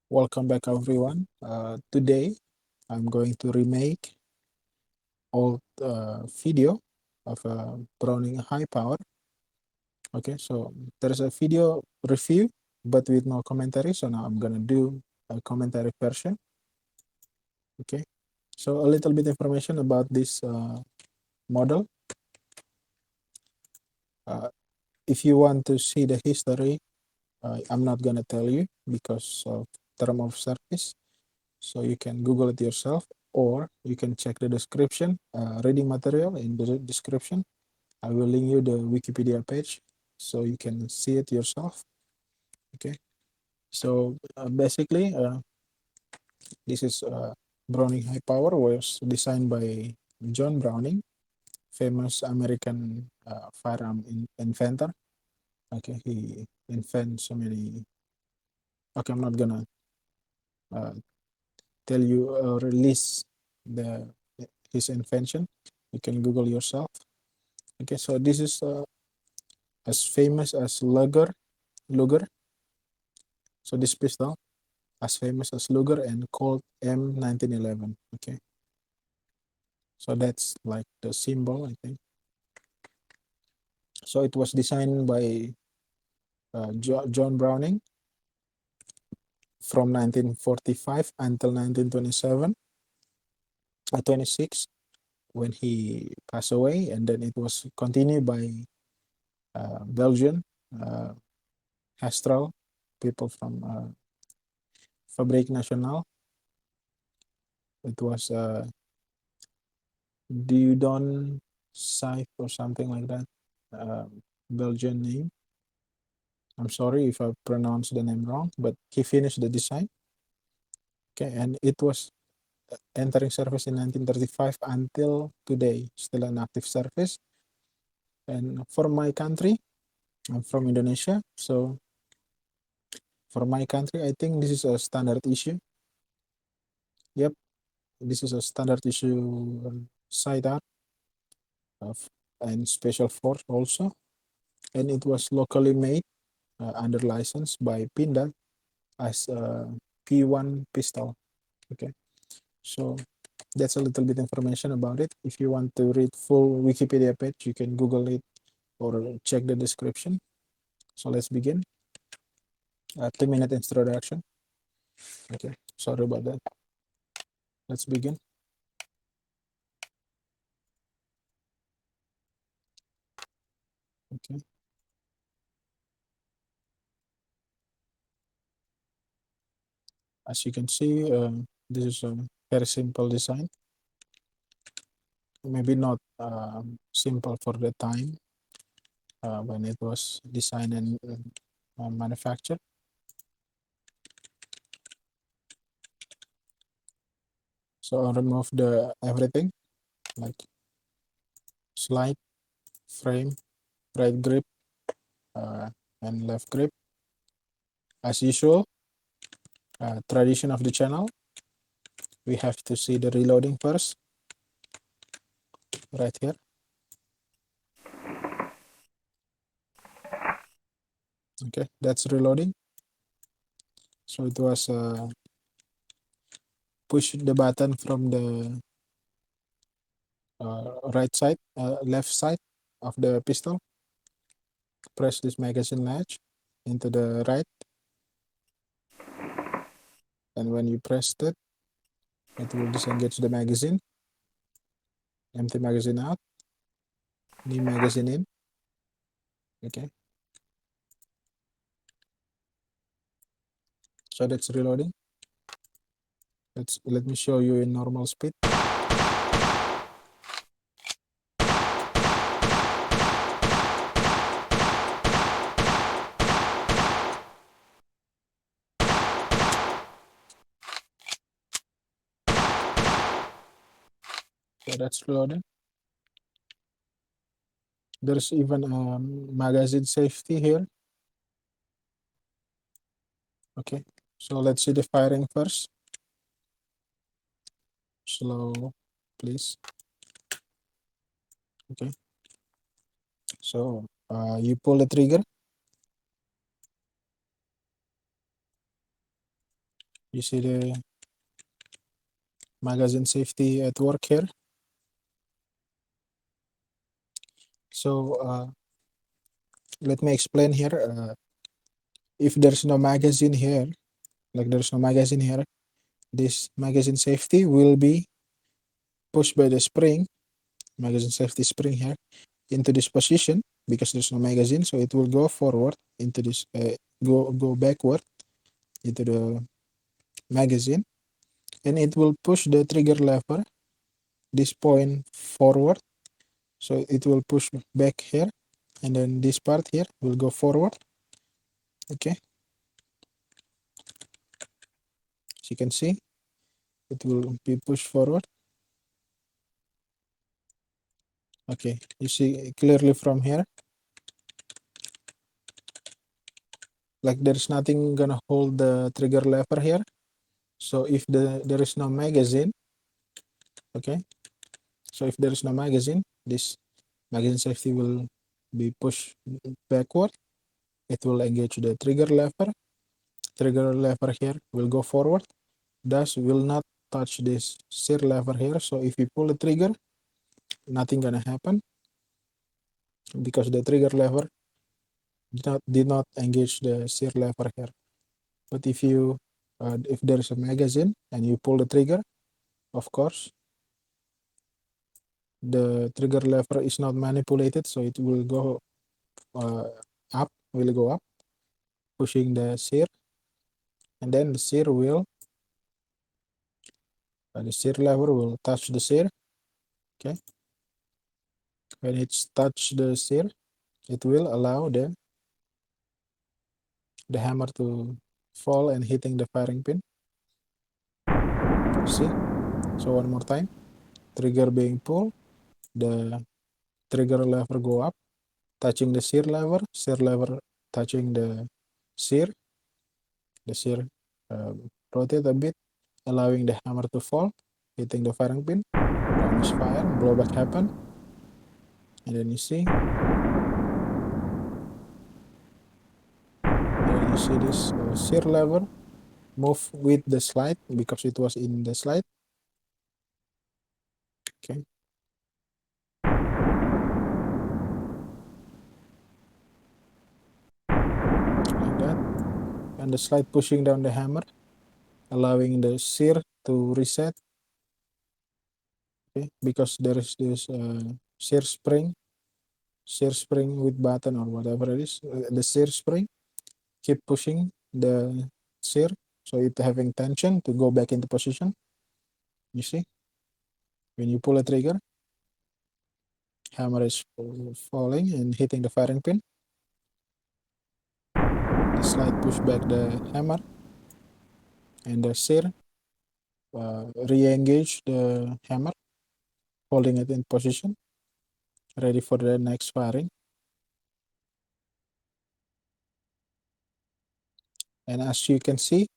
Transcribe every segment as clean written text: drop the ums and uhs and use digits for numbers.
Welcome back, everyone. Today, I'm going to remake old video of a Browning high power. Okay, so there's a video review, but with no commentary. So now I'm gonna do a commentary version. Okay, so a little bit information about this model. Uh, if you want to see the history, I'm not gonna tell you because of term of service. So you can Google it yourself, or you can check the description, reading material in the description. I will link you the Wikipedia page so you can see it yourself. Okay, so basically, this is Browning High Power was designed by John Browning, famous American firearm inventor. Okay, he invented so many. Okay, I'm not gonna uh, tell you or release the his invention. You can Google yourself. Okay, so this is as famous as Luger. So this pistol as famous as Luger and called M1911. Okay, so that's like the symbol, I think. So it was designed by John Browning from 1945 until 1927, 26, when he passed away, and then it was continued by Belgian, uh, Hastral, people from Fabrique Nationale. It was Dieudonne Scythe or something like that, Belgian name. I'm sorry if I pronounced the name wrong, but he finished the design. Okay, and it was entering service in 1935 until today, still an active service. And for my country, I'm from Indonesia, so for my country, I think this is a standard issue. Yep, this is a standard issue sidearm of and special force also, and it was locally made under license by Pindad as a P1 pistol. Okay, so that's a little bit information about it. If you want to read full Wikipedia page, you can Google it or check the description. So let's begin. 2-minute introduction. Okay, sorry about that. Let's begin. Okay. As you can see, this is a very simple design. Maybe not simple for the time when it was designed and manufactured. So I'll remove the everything like slide, frame, right grip, and left grip. As usual, tradition of the channel, we have to see the reloading first, right here. Okay, that's reloading. So it was push the button from the right side, left side of the pistol. Press this magazine latch into the right, and when you press it, it will disengage the magazine. Empty magazine out, new magazine in. Okay, so that's reloading. Let me show you in normal speed. So that's reloading. There's even a magazine safety here. Okay, so let's see the firing first. Slow, please. Okay, so you pull the trigger. You see the magazine safety at work here. So let me explain here. If there's no magazine here, this magazine safety will be pushed by the spring, magazine safety spring here, into this position because there's no magazine. So it will go forward into this, go backward into the magazine, and it will push the trigger lever this point forward. So it will push back here, and then this part here will go forward. Okay, as you can see, it will be pushed forward. Okay, you see clearly from here, like there's nothing gonna hold the trigger lever here. So if there is no magazine, okay, so if there is no magazine, this magazine safety will be pushed backward. It will engage the trigger lever. Trigger lever here will go forward, thus will not touch this steer lever here. So if you pull the trigger, nothing gonna happen because the trigger lever did not engage the steer lever here. But if there is a magazine and you pull the trigger, of course the trigger lever is not manipulated, so it will go uh, up, pushing the steer, and then the steer lever will touch the steer. Okay, when it's touch the steer, it will allow the hammer to fall and hitting the firing pin. See? So one more time. Trigger being pulled, the trigger lever go up, touching the shear lever touching the shear rotate a bit, allowing the hammer to fall, hitting the firing pin. Round is fired, blowback happen, and then you see this shear lever move with the slide because it was in the slide. Okay. Like that. And the slide pushing down the hammer, allowing the shear to reset. Okay, because there is this shear spring with button or whatever it is. The shear spring keep pushing the shear, so it having tension to go back into position. You see, when you pull a trigger, hammer is falling and hitting the firing pin. The slide push back the hammer, and the shear re-engage the hammer, holding it in position, ready for the next firing. And as you can see,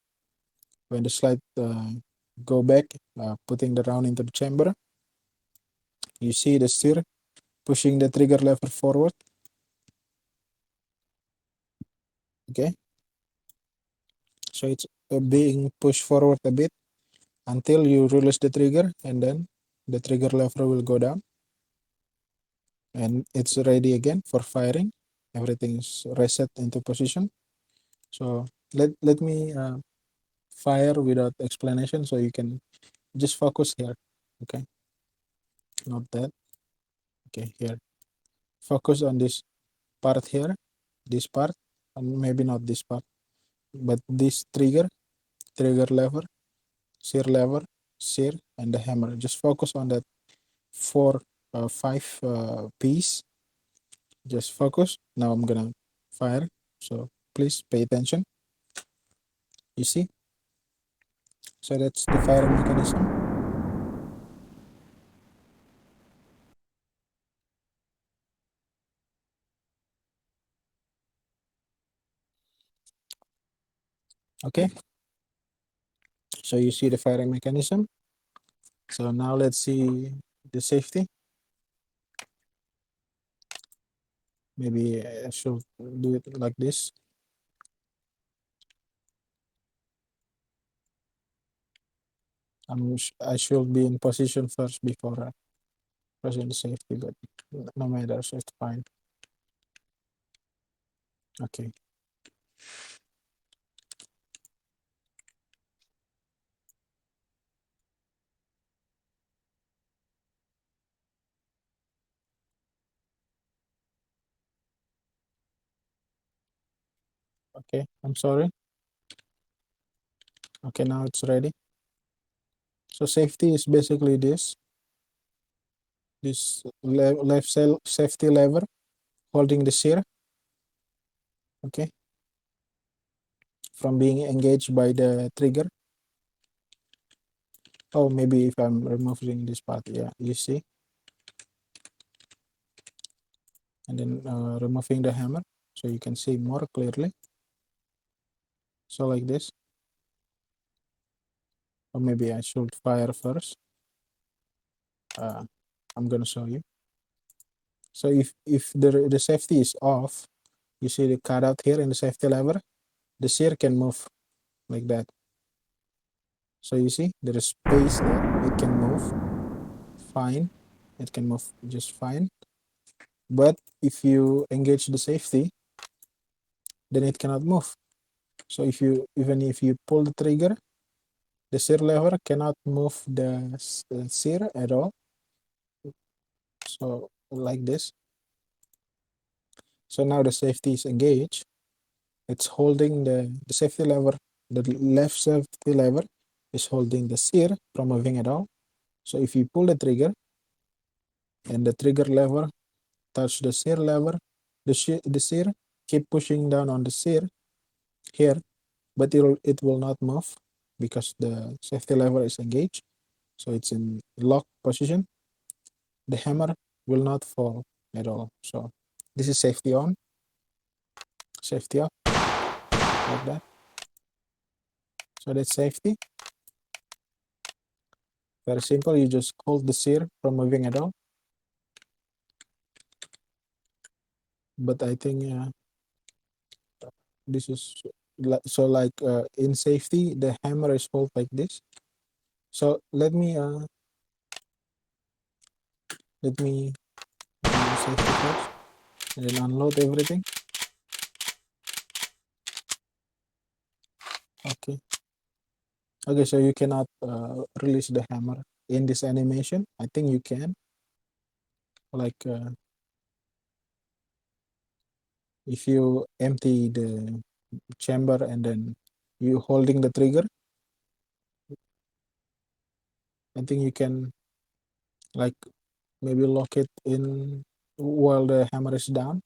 when the slide go back, putting the round into the chamber, you see the steer pushing the trigger lever forward. Okay, so it's being pushed forward a bit until you release the trigger, and then the trigger lever will go down and it's ready again for firing. Everything is reset into position. So let me fire without explanation, so you can just focus here. Okay, not that. Okay, here, focus on this part here, this part, and maybe not this part, but this trigger lever, shear, and the hammer. Just focus on that five piece. Just focus. Now I'm gonna fire. So please pay attention. You see? So that's the firing mechanism. Okay. So you see the firing mechanism. So now let's see the safety. Maybe I should do it like this. I should be in position first before pressing the safety, but no matter, so it's fine. Okay. Okay, I'm sorry. Okay, now it's ready. So safety is basically this left cell safety lever holding the sear, okay, from being engaged by the trigger. Oh, maybe if I'm removing this part, yeah, you see, and then removing the hammer so you can see more clearly. So like this, or maybe I should fire first. I'm gonna show you. So if the safety is off, you see the cutout here in the safety lever, the sear can move like that. So you see there is space there, it can move fine, it can move just fine. But if you engage the safety, then it cannot move. So even if you pull the trigger, the sear lever cannot move the sear at all. So like this. So now the safety is engaged. It's holding the safety lever. The left safety lever is holding the sear from moving at all. So if you pull the trigger and the trigger lever touch the sear lever, the sear keep pushing down on the sear here, but it will not move because the safety lever is engaged. So it's in lock position. The hammer will not fall at all. So this is safety on, safety off, like that. So that's safety. Very simple. You just hold the sear from moving at all. But I think this is so like in safety, the hammer is held like this. So let me do safety first and then unload everything. Okay. Okay, so you cannot release the hammer in this animation. I think you can. Like if you empty the chamber and then you holding the trigger, I think you can like maybe lock it in while the hammer is down.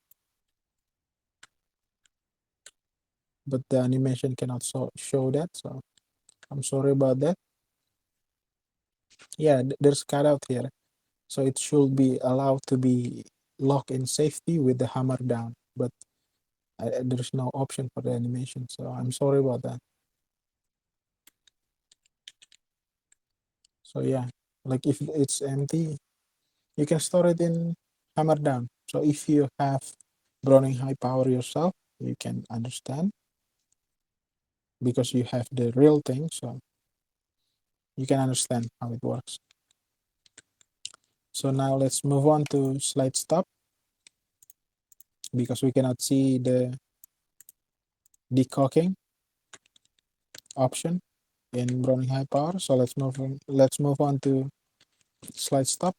But the animation cannot show that, so I'm sorry about that. Yeah, there's cutout here, so it should be allowed to be locked in safety with the hammer down, but there's no option for the animation, so I'm sorry about that. So yeah, like if it's empty, you can store it in hammer down. So if you have Browning high power yourself, you can understand because you have the real thing, so you can understand how it works. So now let's move on to slide stop because we cannot see the decocking option in Browning high power. So let's move on to slide stop.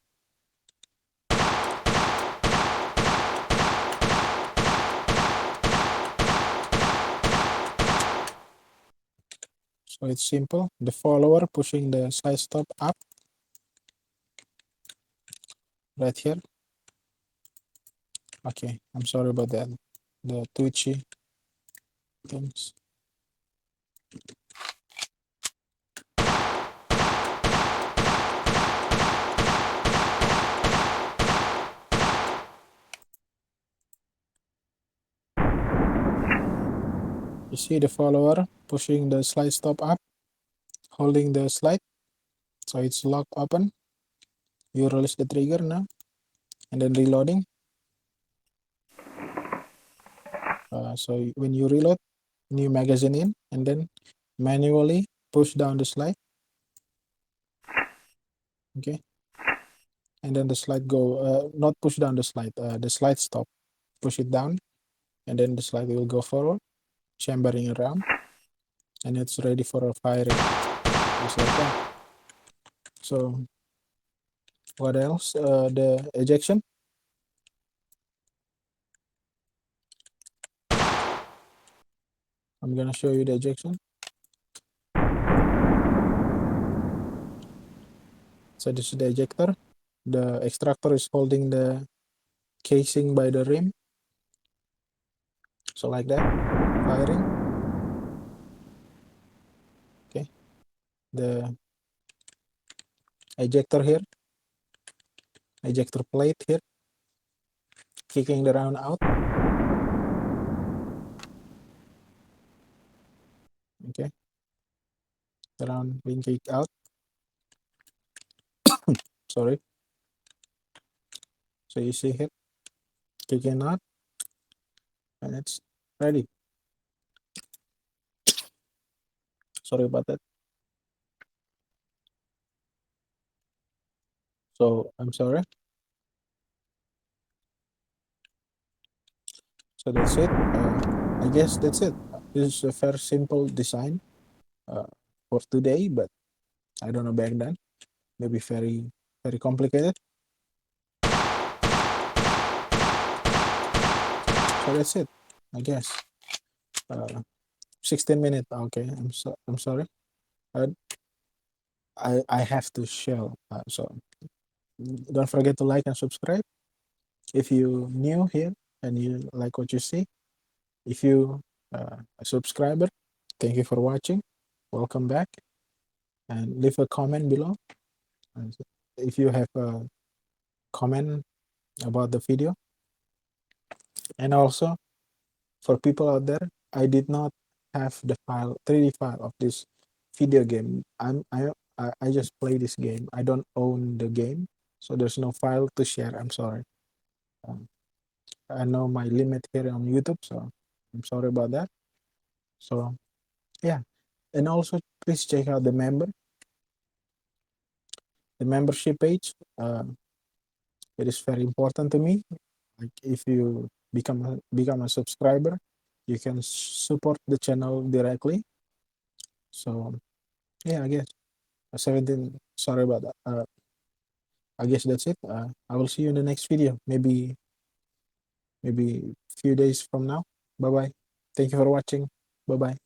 So it's simple. The follower pushing the slide stop up right here. Okay, I'm sorry about that. The twitchy things. You see the follower pushing the slide stop up, holding the slide. So it's locked open. You release the trigger now and then reloading. So when you reload, new magazine in and then manually push down the slide. Okay, and then the slide go, not push down the slide stop, push it down, and then the slide will go forward, chambering around, and it's ready for a firing, just like that. So what else? The ejection. I'm gonna show you the ejection. So this is the ejector. The extractor is holding the casing by the rim. So like that, firing. Okay, the ejector here, ejector plate here, kicking the round out. Okay, the round being kicked out. Sorry. So you see here, kicking out, and it's ready. Sorry about that. So I'm sorry. So that's it. I guess that's it. This is a very simple design uh, for today, but I don't know back then. Maybe very complicated. So that's it. I guess. 16 minutes. Okay, I'm sorry. Uh, I have to share. So don't forget to like and subscribe if you new here and you like what you see. If you a subscriber, thank you for watching. Welcome back, and leave a comment below. And if you have a comment about the video, and also for people out there, I did not have the file 3D file of this video game. I just play this game. I don't own the game, so there's no file to share. I'm sorry. Um, I know my limit here on YouTube, so I'm sorry about that. So yeah, and also please check out the membership page. It is very important to me. Like if you become a subscriber, you can support the channel directly. So yeah, I guess 17. Sorry about that. I guess that's it. I will see you in the next video. Maybe few days from now. Bye bye. Thank you for watching. Bye bye.